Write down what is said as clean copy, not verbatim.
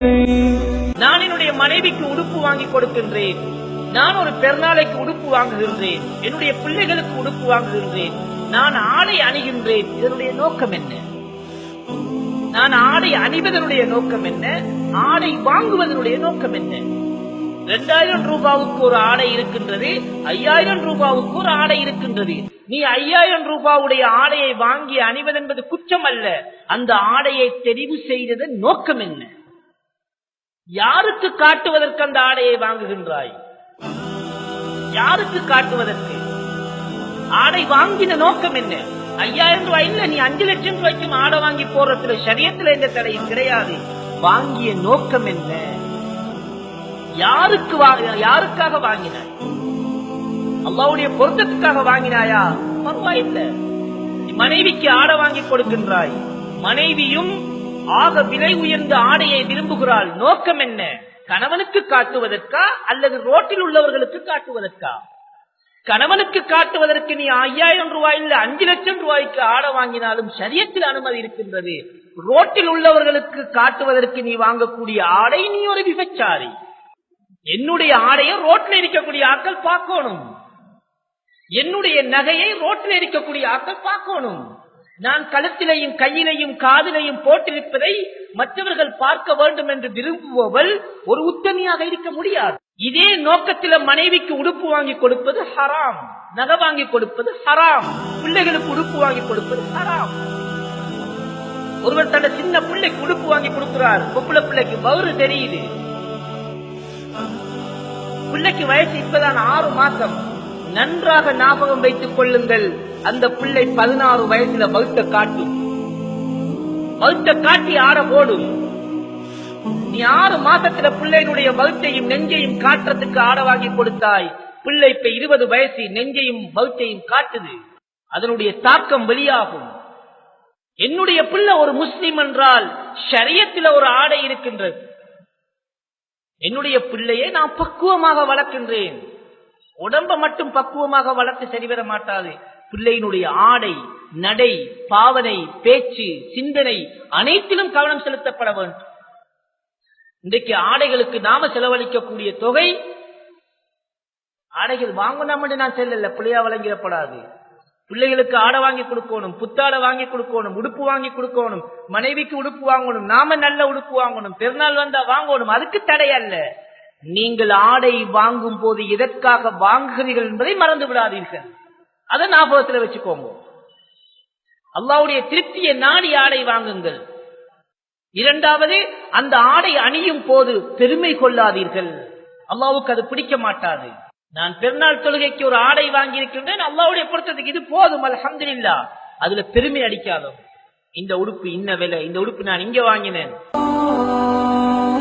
நான் என்னுடைய மனைவிக்கு உடுப்பு வாங்கி கொடுக்கின்றேன். நான் ஒரு பெருநாளைக்கு உடுப்பு வாங்குகின்றேன். என்னுடைய பிள்ளைகளுக்கு உடுப்பு வாங்குகின்றேன். நான் ஆடை அணிகின்றேன். இதனுடைய நோக்கம் என்ன? நான் ஆடை அணிவதனுடைய நோக்கம் என்ன? ஆடை வாங்குவதனுடைய நோக்கம் என்ன? 2000 ரூபாவுக்கு ஒரு ஆடை இருக்கின்றது, 5000 ரூபாவுக்கு ஒரு ஆடை இருக்கின்றது. நீ 5000 ரூபாவுடைய ஆடையை வாங்கி அணிவதென்பது குற்றம் அல்ல. அந்த ஆடையை தெரிவு செய்ததன் நோக்கம் என்ன? யாருக்கு காட்டுவதற்கு அந்த ஆடையை வாங்குகின்றாய்? யாருக்கு காட்டுவதற்கு? ஆடை வாங்கின நோக்கம் என்ன? 5000 ரூபாய் இல்ல, நீ 5 லட்சம் ரூபாய்க்கும் ஆடை வாங்கி போறதுல ஷரியத்துல எந்த தடையும் கிடையாது. வாங்கிய நோக்கம் என்ன? யாருக்காக வாங்கினாய்? அல்லாஹ்வுடைய பொருத்தத்துக்காக வாங்கினாயா? பரவாயில்லை. மனைவிக்கு ஆடை வாங்கி கொடுக்கின்றாய். மனைவியும் ஆக விலை உயர்ந்த ஆடையை விரும்புகிறாள். நோக்கம் என்ன? கணவனுக்கு காட்டுவதற்கா அல்லது ரோட்டில் உள்ளவர்களுக்கு காட்டுவதற்கா? கணவனுக்கு காட்டுவதற்கு நீ 5000 ரூபாய் இல்ல 5 லட்சம் ரூபாய்க்கு ஆடை வாங்கினாலும் ஷரியத்தில் அனுமதி இருக்கின்றது. ரோட்டில் உள்ளவர்களுக்கு காட்டுவதற்கு நீ வாங்கக்கூடிய ஆடை, நீ ஒரு விபச்சாரி. என்னுடைய ஆடையை ரோட்டில் இருக்கக்கூடிய ஆட்கள் பார்க்கணும். என்னுடைய நகையை ரோட்டில் இருக்கக்கூடிய ஆட்கள் பார்க்கணும். நான் கழுத்திலையும் கையிலையும் காதிலையும் போட்டிருப்பதை மற்றவர்கள் பார்க்க வேண்டும் என்று விரும்புபவள் ஒரு உத்தமியாக இருக்க முடியாது. இதே நோக்கத்தில மனைவிக்கு உடுப்பு வாங்கி கொடுப்பது ஹராம், நகை வாங்கி கொடுப்பது ஹராம், பிள்ளைகளுக்கு உடுப்பு வாங்கி கொடுப்பது ஹராம். ஒருவர் தன்னை சின்ன பிள்ளைக்கு உடுப்பு வாங்கி கொடுக்கிறார். பொம்பளை பிள்ளைக்கு வயிறு தெரியுது. பிள்ளைக்கு வயசு இப்பதான் 6 மாசம். நன்றாக ஞாபகம் வைத்துக் கொள்ளுங்கள், அந்த பிள்ளை 16 வயசுல வகுத்த காட்டும். வகுத்த காட்டி ஆட போடும். நீ 6 மாசத்துல பிள்ளையினுடைய வகுத்தையும் நெஞ்சையும் காட்டுறதுக்கு ஆட வாங்கி கொடுத்தாய். பிள்ளை இப்ப 20 வயசு, நெஞ்சையும் வகுத்தையும் காட்டுது. அதனுடைய தாக்கம் வெளியாகும். என்னுடைய பிள்ளை ஒரு முஸ்லிம் என்றால் ஷரியத்தில் ஒரு ஆடை இருக்கின்றது. என்னுடைய பிள்ளையை நான் பக்குவமாக வளர்க்கின்றேன். உடம்ப மட்டும் பக்குவமாக வளர்த்து சரிவர மாட்டாது. பிள்ளையினுடைய ஆடை, நடை, பாவனை, பேச்சு, சிந்தனை அனைத்திலும் கவனம் செலுத்தப்பட வேண்டும். இன்றைக்கு ஆடைகளுக்கு நாம செலவழிக்கக்கூடிய தொகை, ஆடைகள் வாங்கணும் என்று நான் செல்லல, பிள்ளையா வழங்கிடப்படாது. பிள்ளைகளுக்கு ஆடை வாங்கி கொடுக்கணும், புத்தாடை வாங்கி கொடுக்கணும், உடுப்பு வாங்கி கொடுக்கணும், மனைவிக்கு உடுப்பு வாங்கணும், நாம நல்ல உடுப்பு வாங்கணும், பெருநாள் வந்தா வாங்கணும். அதுக்கு தடை அல்ல. நீங்கள் ஆடை வாங்கும் போது எதற்காக வாங்குகிறீர்கள் என்பதை மறந்து விடாதீர்கள். அதை ஞாபகத்தில் வச்சுக்கோங்க. அல்லாஹ்வுடைய திருப்தியை நாடி ஆடை வாங்குங்கள். இரண்டாவது, அந்த ஆடை அணியும் போது பெருமை கொள்ளாதீர்கள். அல்லாஹ்வுக்கு அது பிடிக்க மாட்டாது. நான் பெருநாள் தொழுகைக்கு ஒரு ஆடை வாங்கி இருக்கின்றேன், அல்லாஹ்வுடைய பொருத்தத்துக்கு இது போதும், அல்ஹம்துலில்லாஹ். அதுல பெருமை அடிக்காதோ. இந்த உடுப்பு இன்ன விலை, இந்த உடுப்பு நான் இங்க வாங்கினேன்.